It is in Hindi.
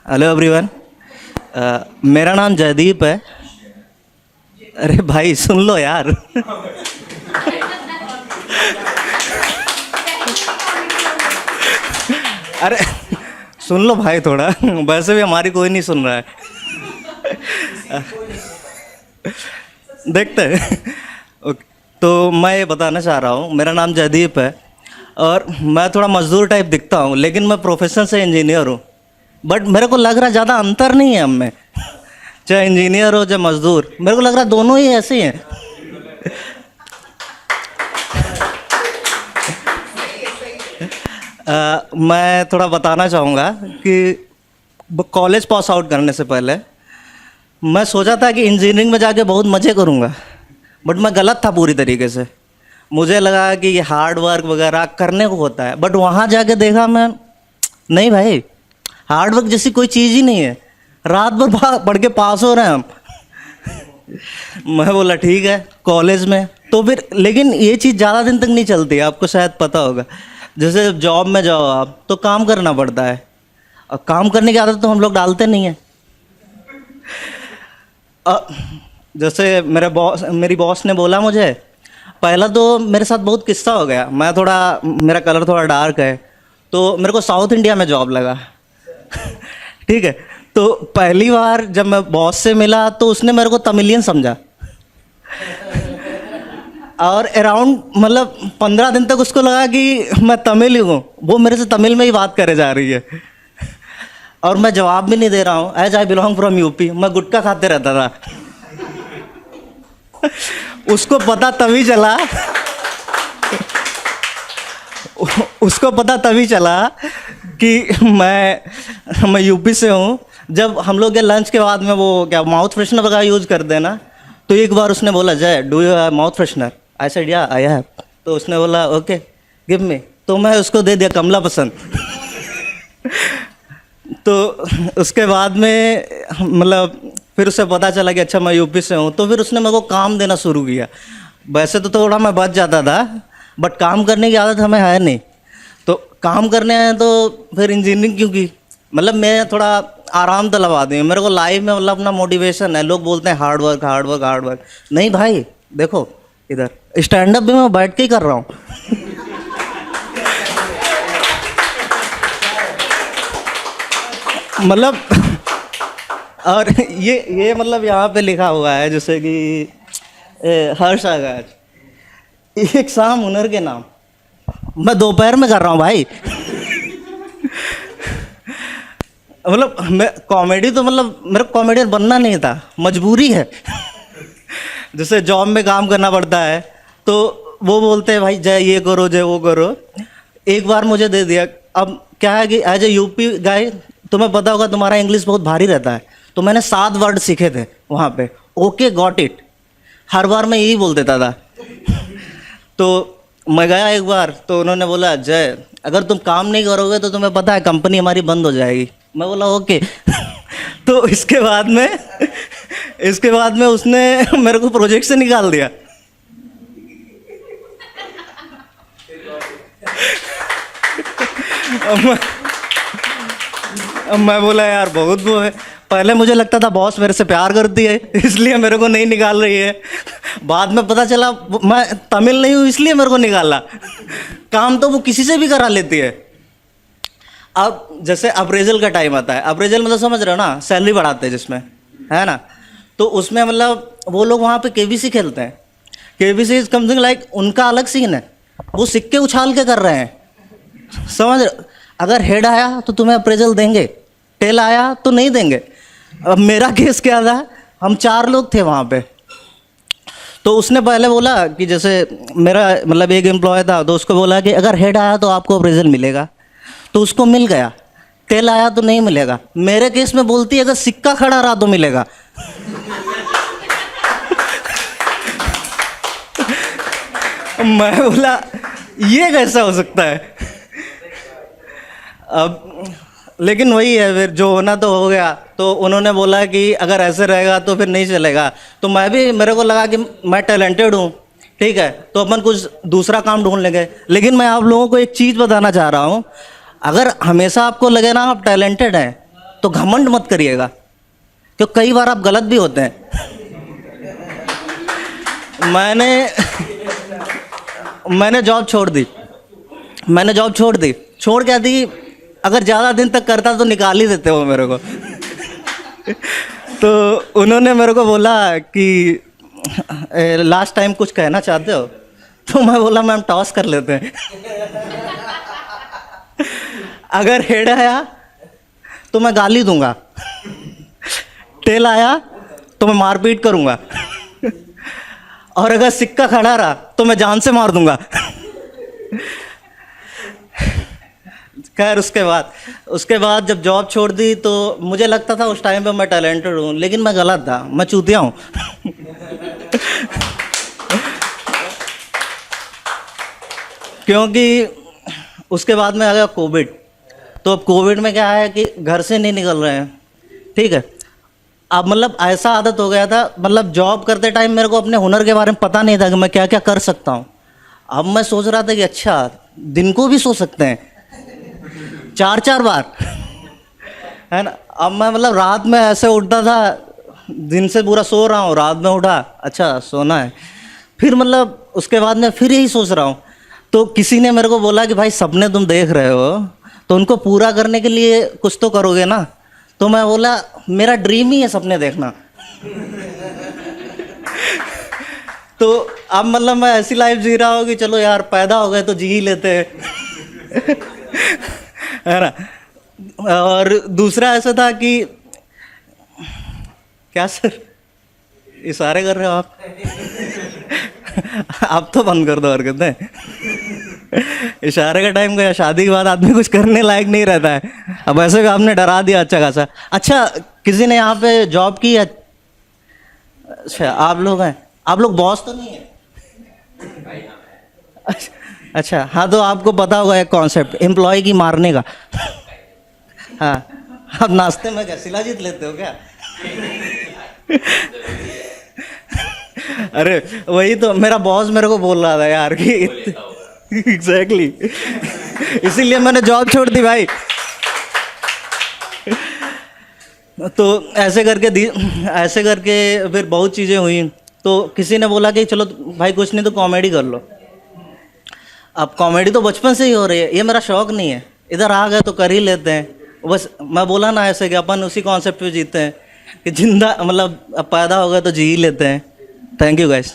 Hello everyone. मेरा नाम जयदीप है। अरे भाई सुन लो यार। अरे सुन लो भाई थोड़ा। वैसे भी हमारी कोई नहीं सुन रहा है। देखते हैं। ओके, तो मैं ये बताना चाह रहा हूँ, मेरा नाम जयदीप है और मैं थोड़ा मजदूर टाइप दिखता हूँ, लेकिन मैं प्रोफेशन से इंजीनियर हूँ। बट मेरे को लग रहा है ज़्यादा अंतर नहीं है हम में, चाहे इंजीनियर हो चाहे मजदूर। मेरे को लग रहा है दोनों ही ऐसे ही हैं। मैं थोड़ा बताना चाहूँगा कि कॉलेज पास आउट करने से पहले मैं सोचा था कि इंजीनियरिंग में जाके बहुत मज़े करूँगा, बट मैं गलत था पूरी तरीके से। मुझे लगा कि ये हार्ड वर्क वगैरह करने को होता है, बट वहाँ जाके देखा मैं, नहीं भाई, हार्ड वर्क जैसी कोई चीज़ ही नहीं है। रात भर पढ़ के पास हो रहे हैं हम। मैं बोला ठीक है कॉलेज में तो फिर, लेकिन ये चीज़ ज़्यादा दिन तक नहीं चलती है, आपको शायद पता होगा। जैसे जॉब में जाओ आप तो काम करना पड़ता है, और काम करने की आदत तो हम लोग डालते नहीं हैं। जैसे मेरी बॉस ने बोला मुझे, पहला तो मेरे साथ बहुत किस्सा हो गया। मेरा कलर थोड़ा डार्क है, तो मेरे को साउथ इंडिया में जॉब लगा। ठीक है, तो पहली बार जब मैं बॉस से मिला तो उसने मेरे को तमिलियन समझा, और अराउंड मतलब 15 दिन तक उसको लगा कि मैं तमिल ही हूँ। वो मेरे से तमिल में ही बात करे जा रही है, और मैं जवाब भी नहीं दे रहा हूँ। As I belong from UP, मैं गुटखा खाते रहता था। उसको पता तभी चला कि मैं यूपी से हूँ, जब हम लोग के लंच के बाद में वो क्या माउथ फ्रेशनर वगैरह यूज़ करते हैं ना, तो एक बार उसने बोला, जय do you have mouth freshener? I said या आई हैव। तो उसने बोला ओके गिव मी, तो मैं उसको दे दिया कमला पसंद। तो उसके बाद में मतलब फिर उसे पता चला कि अच्छा मैं यूपी से हूँ, तो फिर उसने मेरे को काम देना शुरू किया। वैसे तो थोड़ा मैं बच जाता था, बट काम करने की आदत हमें है नहीं, तो काम करने आए तो फिर इंजीनियरिंग क्यों की। मतलब मैं थोड़ा आराम तलब आदमी हूँ, मेरे को लाइफ में मतलब अपना मोटिवेशन है। लोग बोलते हैं hard work hard work hard work, नहीं भाई देखो इधर स्टैंड अप भी मैं बैठ के ही कर रहा हूँ। मतलब और ये मतलब यहाँ पे लिखा हुआ है जैसे कि हर्ष आगाज, एक शाम हुनर के नाम। मैं दोपहर में कर रहा हूँ भाई। मतलब मैं कॉमेडी तो मतलब मेरा कॉमेडियन बनना नहीं था, मजबूरी है। जैसे जॉब में काम करना पड़ता है, तो वो बोलते हैं भाई जय ये करो जय वो करो। एक बार मुझे दे दिया। अब क्या है कि एज ए यूपी गाय, तुम्हें पता होगा तुम्हारा इंग्लिश बहुत भारी रहता है, तो मैंने 7 वर्ड सीखे थे वहाँ पे। ओके गॉट इट, हर बार मैं यही बोल देता था। तो मैं गया एक बार, तो उन्होंने बोला जय अगर तुम काम नहीं करोगे तो तुम्हें पता है कंपनी हमारी बंद हो जाएगी। मैं बोला ओके। तो इसके बाद में उसने मेरे को प्रोजेक्ट से निकाल दिया। अब मैं बोला यार बहुत वो है। पहले मुझे लगता था बॉस मेरे से प्यार करती है इसलिए मेरे को नहीं निकाल रही है, बाद में पता चला मैं तमिल नहीं हूँ इसलिए मेरे को निकाला। काम तो वो किसी से भी करा लेती है। अब जैसे अप्रेजल का टाइम आता है, अप्रेजल मतलब समझ रहे हो ना, सैलरी बढ़ाते हैं जिसमें, है ना। तो उसमें मतलब वो लोग वहाँ पे केबीसी खेलते हैं। केबीसी इज समथिंग लाइक, उनका अलग सीन है, वो सिक्के उछाल के कर रहे हैं, समझ रहे। अगर हेड आया तो तुम्हें अप्रेजल देंगे, टेल आया तो नहीं देंगे। अब मेरा केस क्या था, हम 4 लोग थे वहाँ पे। तो उसने पहले बोला कि जैसे मेरा मतलब एक एम्प्लॉय था, तो उसको बोला कि अगर हेड आया तो आपको अप्रेजल मिलेगा, तो उसको मिल गया। टेल आया तो नहीं मिलेगा। मेरे केस में बोलती है अगर सिक्का खड़ा रहा तो मिलेगा। मैं बोला ये कैसा हो सकता है। अब लेकिन वही है, फिर जो होना तो हो गया। तो उन्होंने बोला कि अगर ऐसे रहेगा तो फिर नहीं चलेगा। तो मेरे को लगा कि मैं टैलेंटेड हूँ, ठीक है, तो अपन कुछ दूसरा काम ढूंढ लेंगे। लेकिन मैं आप लोगों को एक चीज़ बताना चाह रहा हूँ, अगर हमेशा आपको लगे ना आप टैलेंटेड हैं, तो घमंड मत करिएगा, क्योंकि कई बार आप गलत भी होते हैं। मैंने जॉब छोड़ दी, छोड़ क्या दी, अगर ज़्यादा दिन तक करता तो निकाल ही देते वो मेरे को। तो उन्होंने मेरे को बोला कि लास्ट टाइम कुछ कहना चाहते हो? तो मैं बोला मैम टॉस कर लेते हैं। अगर हेड आया तो मैं गाली दूंगा, टेल आया तो मैं मारपीट करूंगा, और अगर सिक्का खड़ा रहा तो मैं जान से मार दूंगा। खैर उसके बाद जब जॉब छोड़ दी तो मुझे लगता था उस टाइम पे मैं टैलेंटेड हूँ, लेकिन मैं गलत था, मैं चूतिया हूँ। क्योंकि उसके बाद में आ गया कोविड। तो अब कोविड में क्या है कि घर से नहीं निकल रहे हैं, ठीक है। अब मतलब ऐसा आदत हो गया था, मतलब जॉब करते टाइम मेरे को अपने हुनर के बारे में पता नहीं था कि मैं क्या क्या कर सकता हूँ। अब मैं सोच रहा था कि अच्छा दिन को भी सो सकते हैं 4-4 बार, है ना। अब मैं मतलब रात में ऐसे उठता था, दिन से पूरा सो रहा हूँ, रात में उठा, अच्छा सोना है, फिर मतलब उसके बाद में फिर यही सोच रहा हूँ। तो किसी ने मेरे को बोला कि भाई सपने तुम देख रहे हो तो उनको पूरा करने के लिए कुछ तो करोगे ना। तो मैं बोला मेरा ड्रीम ही है सपने देखना। तो अब मतलब मैं ऐसी लाइफ जी रहा हूँ कि चलो यार पैदा हो गए तो जी ही लेते हैं। है ना। और दूसरा ऐसा था कि क्या सर इशारे कर रहे हो आप? आप तो बंद कर दो हरकतें। इशारे का टाइम गया, शादी के बाद आदमी कुछ करने लायक नहीं रहता है। अब ऐसे भी आपने डरा दिया अच्छा खासा। अच्छा किसी ने यहाँ पे जॉब की है? अच्छा आप लोग हैं, आप लोग बॉस तो नहीं है? अच्छा हाँ, तो आपको पता होगा एक कॉन्सेप्ट एम्प्लॉय की मारने का। हाँ, आप नाश्ते में क्या शिलाजीत लेते हो क्या? अरे वही तो मेरा बॉस मेरे को बोल रहा था यार कि एग्जैक्टली इसीलिए मैंने जॉब छोड़ दी भाई। तो ऐसे करके फिर बहुत चीज़ें हुई। तो किसी ने बोला कि चलो भाई कुछ नहीं तो कॉमेडी कर लो। अब कॉमेडी तो बचपन से ही हो रही है, ये मेरा शौक नहीं है, इधर आ गए तो कर ही लेते हैं। बस मैं बोला ना ऐसे कि अपन उसी कॉन्सेप्ट पे जीते हैं कि जिंदा मतलब अब पैदा हो गए तो जी ही लेते हैं। Thank you guys.